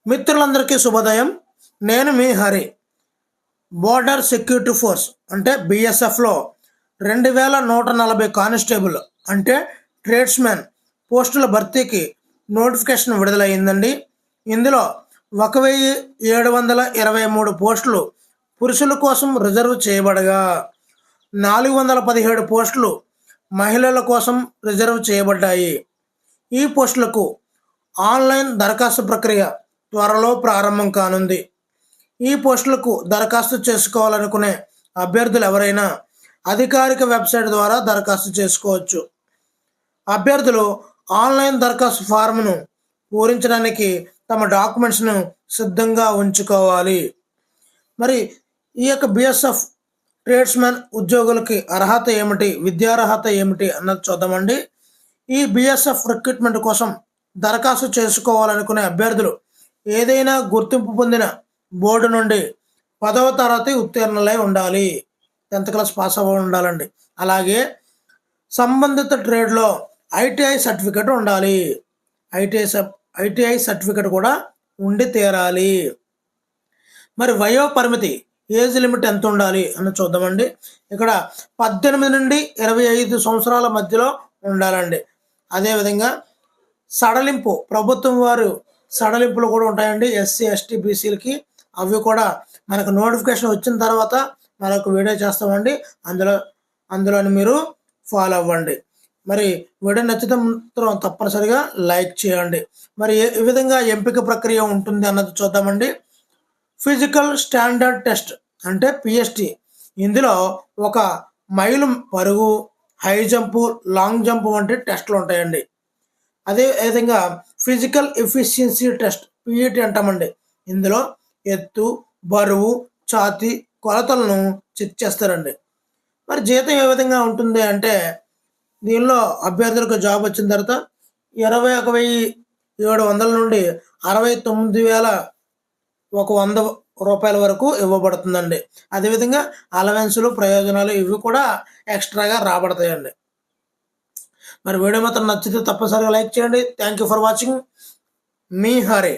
మిత్రులందరికీ శుభోదయం. నేను మీ హరి. బోర్డర్ సెక్యూరిటీ ఫోర్స్ అంటే బిఎస్ఎఫ్లో 2140 కానిస్టేబుల్ అంటే ట్రేడ్స్మెన్ పోస్టుల భర్తీకి నోటిఫికేషన్ విడుదలయ్యిందండి. ఇందులో 1723 పోస్టులు పురుషుల కోసం రిజర్వ్ చేయబడగా 417 పోస్టులు మహిళల కోసం రిజర్వ్ చేయబడ్డాయి. ఈ పోస్టులకు ఆన్లైన్ దరఖాస్తు ప్రక్రియ త్వరలో ప్రారంభం కానుంది. ఈ పోస్టులకు దరఖాస్తు చేసుకోవాలనుకునే అభ్యర్థులు ఎవరైనా అధికారిక వెబ్సైట్ ద్వారా దరఖాస్తు చేసుకోవచ్చు. అభ్యర్థులు ఆన్లైన్ దరఖాస్తు ఫారంను పూరించడానికి తమ డాక్యుమెంట్స్ను సిద్ధంగా ఉంచుకోవాలి. మరి ఈ యొక్క బిఎస్ఎఫ్ ట్రేడ్స్మెన్ ఉద్యోగులకి అర్హత ఏమిటి, విద్యార్హత ఏమిటి అన్నది చూద్దామండి. ఈ బిఎస్ఎఫ్ రిక్రూట్మెంట్ కోసం దరఖాస్తు చేసుకోవాలనుకునే అభ్యర్థులు ఏదైనా గుర్తింపు పొందిన బోర్డు నుండి 10వ తరగతి ఉత్తీర్ణులై ఉండాలి, 10th క్లాస్ పాస్ అవ్వ ఉండాలండి. అలాగే సంబంధిత ట్రేడ్లో ఐటీఐ సర్టిఫికెట్ ఉండాలి. ఐటీఐ సర్టిఫికెట్ కూడా ఉండి తీరాలి. మరి వయో పరిమితి, ఏజ్ లిమిట్ ఎంత ఉండాలి అని చూద్దామండి. ఇక్కడ 18 నుండి 25 సంవత్సరాల మధ్యలో ఉండాలండి. అదేవిధంగా సడలింపు, ప్రభుత్వం వారు సడలింపులు కూడా ఉంటాయండి ఎస్సీ ఎస్టీ బీసీలకి. అవి కూడా మనకు నోటిఫికేషన్ వచ్చిన తర్వాత మనకు వీడియో చేస్తామండి. అందులోని మీరు ఫాలో అవ్వండి. మరి వీడియో నచ్చితే మాత్రం తప్పనిసరిగా లైక్ చేయండి. మరి ఏ విధంగా ఎంపిక ప్రక్రియ ఉంటుంది అన్నది చూద్దామండి. ఫిజికల్ స్టాండర్డ్ టెస్ట్ అంటే పిఎస్టి. ఇందులో 1 మైలు పరుగు, హై జంపు, లాంగ్ జంప్ వంటి టెస్టులు ఉంటాయండి. అదే విధంగా ఫిజికల్ ఎఫిషియన్సీ టెస్ట్ పిఈటి అంటామండి. ఇందులో ఎత్తు, బరువు, ఛాతీ కొలతలను చెక్ చేస్తారండి. మరి జీతం ఏ విధంగా ఉంటుంది అంటే దీనిలో అభ్యర్థులకు జాబ్ వచ్చిన తర్వాత 21,700 నుండి 69,100 రూపాయల వరకు ఇవ్వబడుతుందండి. అదేవిధంగా అలవెన్సులు, ప్రయోజనాలు ఇవి కూడా ఎక్స్ట్రాగా రాబడతాయండి. మరి వీడియో మాత్రం నచ్చితే తప్పనిసరిగా లైక్ చేయండి. Thank you for watching. Me Hari.